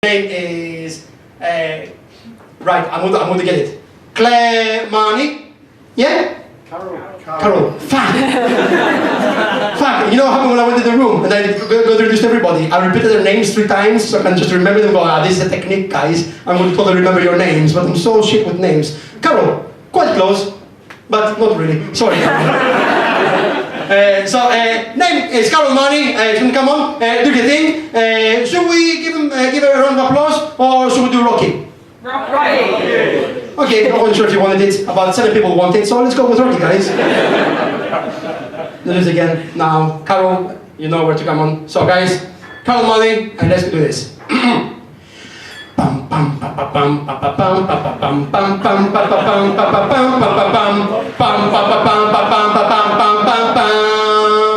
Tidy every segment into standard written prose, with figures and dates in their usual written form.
name is, right, I'm going to get it. Mahoney, yeah? Carol. Fuck. Fuck. You know what happened when I went to the room and I introduced everybody? I repeated their names 3 times so I can just remember them. Go, this is a technique, guys. I'm going to totally remember your names, but I'm so shit with names. Carol, quite close, but not really. Sorry. Name is Carol Mahoney. Come on, do your thing. Should we give her a round of applause, or should we do Rocky? Rocky. Okay, I wasn't sure if you wanted it. About 7 people want it, so let's go with Rocky, guys. Do this again. Now, Carol, you know where to come on. So, guys, Carol Mahoney, and let's do this.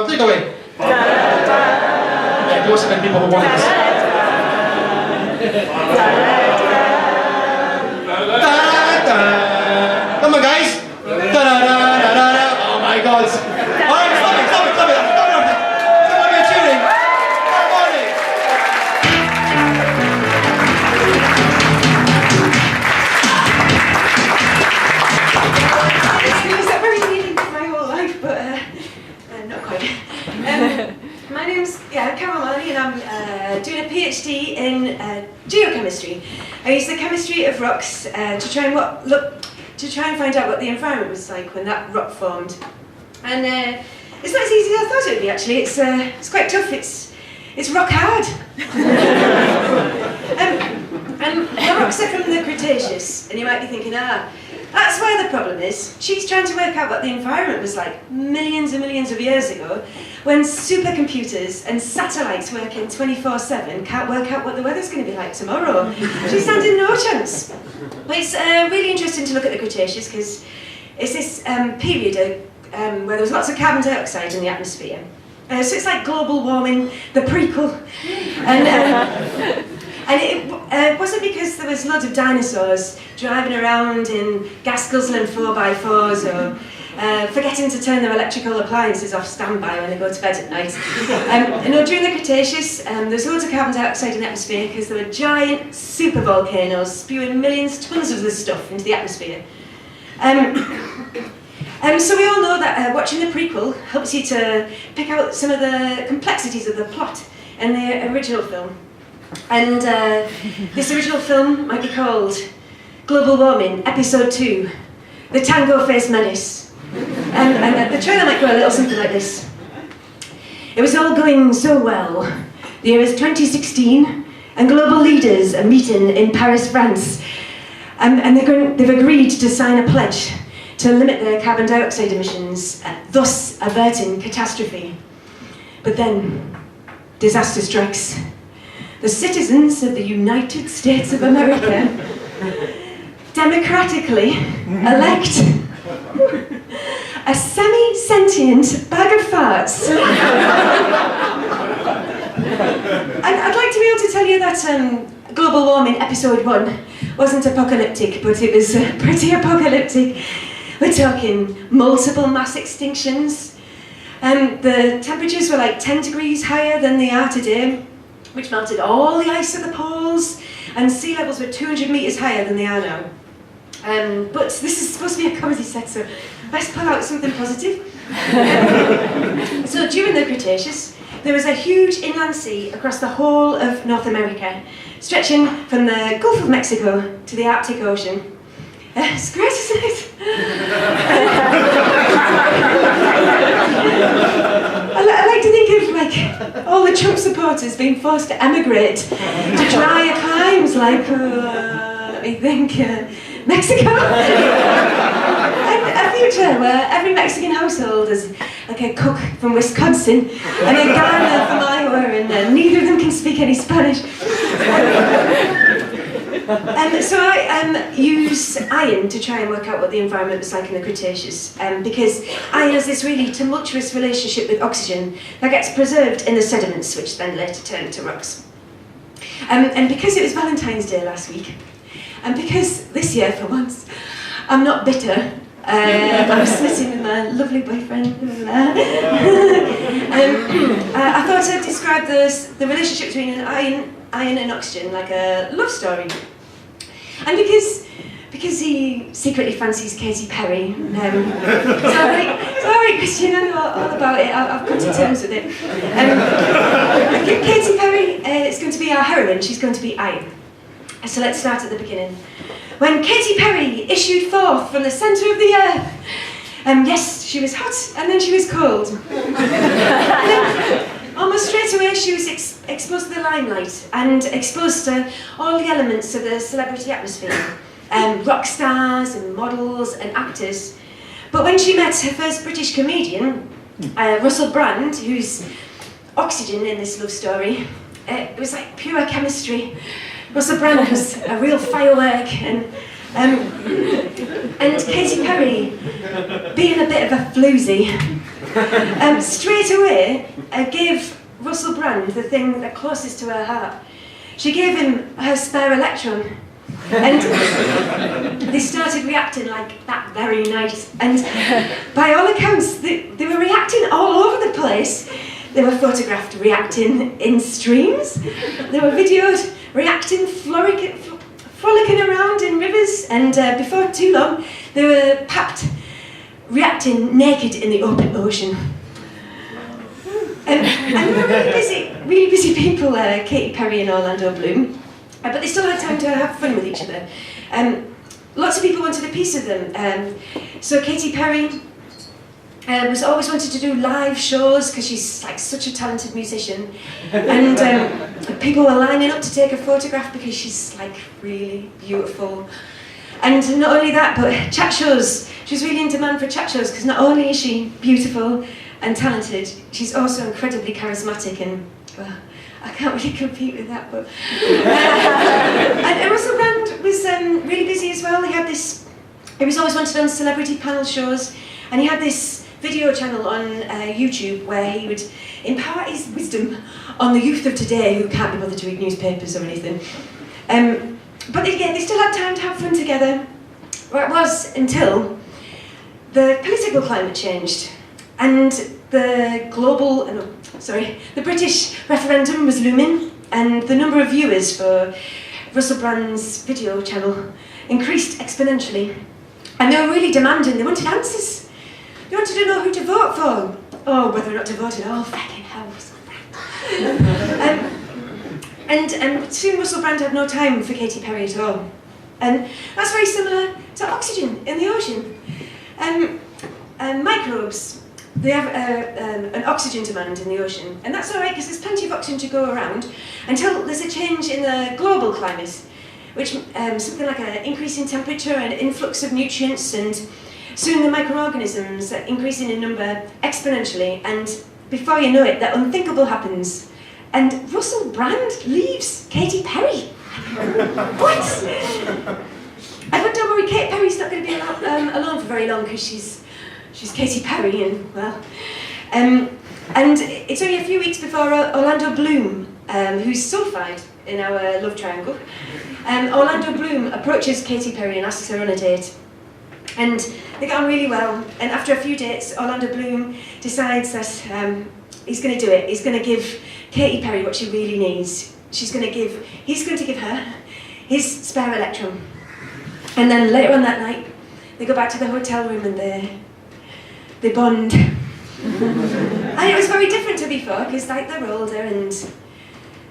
Take it away. Yeah, there were 7 people who wanted this. Come on, guys. Oh my God. All right, stop it. Somebody be cheering. Harmony. It's a very meaning for my whole life, but not quite. My name's Carol Mahoney, and I'm doing a PhD in geochemistry. I use the chemistry of rocks to try and find out what the environment was like when that rock formed. And it's not as easy as I thought it would be. Actually, it's quite tough. It's rock hard. And the rocks are from the Cretaceous, and you might be thinking, that's where the problem is. She's trying to work out what the environment was like millions and millions of years ago, when supercomputers and satellites working 24/7 can't work out what the weather's going to be like tomorrow. She standing no chance. But it's really interesting to look at the Cretaceous because it's this period where there was lots of carbon dioxide in the atmosphere. So it's like global warming, the prequel. And it wasn't because there was loads of dinosaurs driving around in gas guzzling 4x4s or forgetting to turn their electrical appliances off standby when they go to bed at night. During the Cretaceous, there's loads of carbon dioxide in the atmosphere because there were giant supervolcanoes spewing millions of tons of this stuff into the atmosphere. So we all know that watching the prequel helps you to pick out some of the complexities of the plot in the original film. And this original film might be called Global Warming, Episode 2, The Tango Face Menace. And the trailer might go a little something like this. It was all going so well. The year is 2016, and global leaders are meeting in Paris, France. And they've agreed to sign a pledge to limit their carbon dioxide emissions, thus averting catastrophe. But then, disaster strikes. The citizens of the United States of America democratically elect a semi-sentient bag of farts. I'd like to be able to tell you that Global Warming Episode 1 wasn't apocalyptic, but it was pretty apocalyptic. We're talking multiple mass extinctions. The temperatures were like 10 degrees higher than they are today, which melted all the ice at the poles, and sea levels were 200 metres higher than they are now. But this is supposed to be a comedy set, so let's pull out something positive. So during the Cretaceous, there was a huge inland sea across the whole of North America, stretching from the Gulf of Mexico to the Arctic Ocean. It's great, isn't it? I like to think of all the Trump supporters being forced to emigrate to drier climes like, let me think, Mexico. A future where every Mexican household is like a cook from Wisconsin and a gardener from Iowa, and neither of them can speak any Spanish. So I use iron to try and work out what the environment was like in the Cretaceous, because iron has this really tumultuous relationship with oxygen that gets preserved in the sediments, which then later turn to rocks. And because it was Valentine's Day last week, and because this year, for once, I'm not bitter, I'm sitting with my lovely boyfriend over there. I thought I'd describe the relationship between an iron and oxygen like a love story. And because he secretly fancies Katy Perry, it's all right, Christian, I know all about it. I've come to terms with it. Katy Perry is going to be our heroine. She's going to be iron. So let's start at the beginning. When Katy Perry issued forth from the centre of the earth, yes, she was hot and then she was cold. Almost straight away she was exposed to the limelight and exposed to all the elements of the celebrity atmosphere. Rock stars and models and actors. But when she met her first British comedian, Russell Brand, who's oxygen in this love story, it was like pure chemistry. Russell Brand was a real firework, and Katy Perry, being a bit of a floozy, straight away gave Russell Brand the thing that closest to her heart. She gave him her spare electron, and they started reacting like that very night. And by all accounts, they were reacting all over the place. They were photographed reacting in streams. They were videoed reacting, frolicking around in rivers, and before too long, they were packed reacting naked in the open ocean. And they were really busy people, Katy Perry and Orlando Bloom, but they still had time to have fun with each other. Lots of people wanted a piece of them. So Katy Perry was always wanted to do live shows because she's like such a talented musician, and people were lining up to take a photograph because she's like really beautiful. And not only that, but chat shows. She was really in demand for chat shows because not only is she beautiful and talented, she's also incredibly charismatic, and I can't really compete with that. But and Russell Brand was really busy as well. He was always wanted on celebrity panel shows, and he had this video channel on YouTube where he would impart his wisdom on the youth of today who can't be bothered to read newspapers or anything. But again, they still had time to have fun together. Well, it was until the political climate changed and the British referendum was looming, and the number of viewers for Russell Brand's video channel increased exponentially. And they were really demanding, they wanted answers. They wanted to know who to vote for, or whether or not to vote at all. Fucking hell, Russell Brand. And soon Russell Brand had no time for Katy Perry at all. And that's very similar to oxygen in the ocean. Microbes, they have an oxygen demand in the ocean, and that's all right because there's plenty of oxygen to go around until there's a change in the global climate, which something like an increase in temperature and influx of nutrients, and soon the microorganisms are increasing in number exponentially, and before you know it, the unthinkable happens. And Russell Brand leaves Katy Perry. What? But don't worry, Katy Perry's not going to be alone for very long because she's Katy Perry, and well, and it's only a few weeks before Orlando Bloom, who's sulphide in our love triangle, Orlando Bloom approaches Katy Perry and asks her on a date. And they get on really well, and after a few dates, Orlando Bloom decides that he's going to do it. He's going to give Katy Perry what she really needs. He's going to give her his spare electron. And then later on that night, they go back to the hotel room and they bond. And it was very different to before, because like they're older and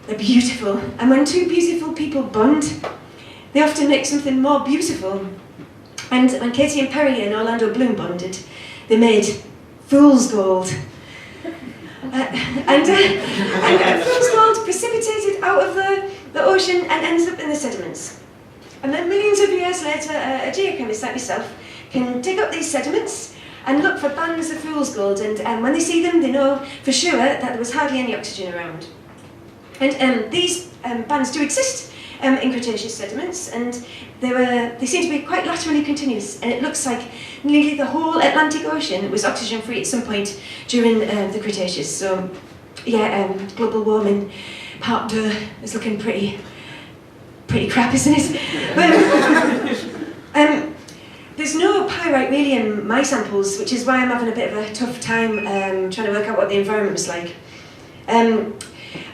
they're beautiful. And when two beautiful people bond, they often make something more beautiful. And when Katy and Perry and Orlando Bloom bonded, they made fool's gold. And fool's gold precipitated out of the ocean and ends up in the sediments. And then millions of years later, a geochemist like myself can dig up these sediments and look for bands of fool's gold, and when they see them, they know for sure that there was hardly any oxygen around. And these bands do exist in Cretaceous sediments, and they seem to be quite laterally continuous, and it looks like nearly the whole Atlantic Ocean was oxygen-free at some point during the Cretaceous. So, yeah, global warming, part 2 is looking pretty crap, isn't it? But, there's no pyrite really in my samples, which is why I'm having a bit of a tough time trying to work out what the environment was like. And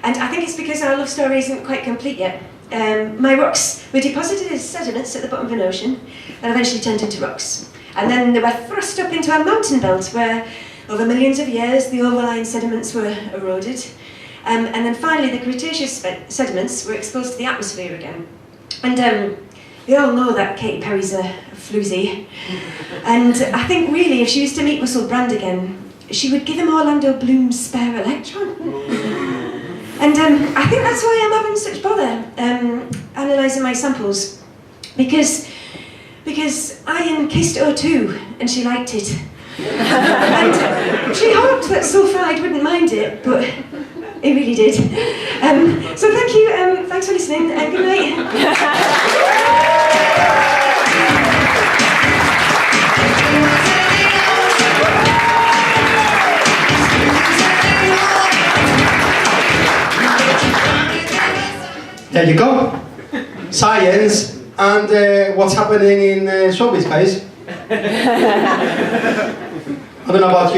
I think it's because our love story isn't quite complete yet. My rocks were deposited as sediments at the bottom of an ocean that eventually turned into rocks. And then they were thrust up into a mountain belt where, over millions of years, the overlying sediments were eroded. And then finally, the Cretaceous sediments were exposed to the atmosphere again. And we all know that Katy Perry's a floozy. And I think really, if she was to meet Russell Brand again, she would give him Orlando Bloom's spare electron. And I think that's why I'm having such bother analysing my samples. Because Iron kissed O2 and she liked it. And she hoped that sulfide wouldn't mind it, but it really did. So thank you, thanks for listening, and good night. There you go. Science and what's happening in showbiz, guys. I don't know about you.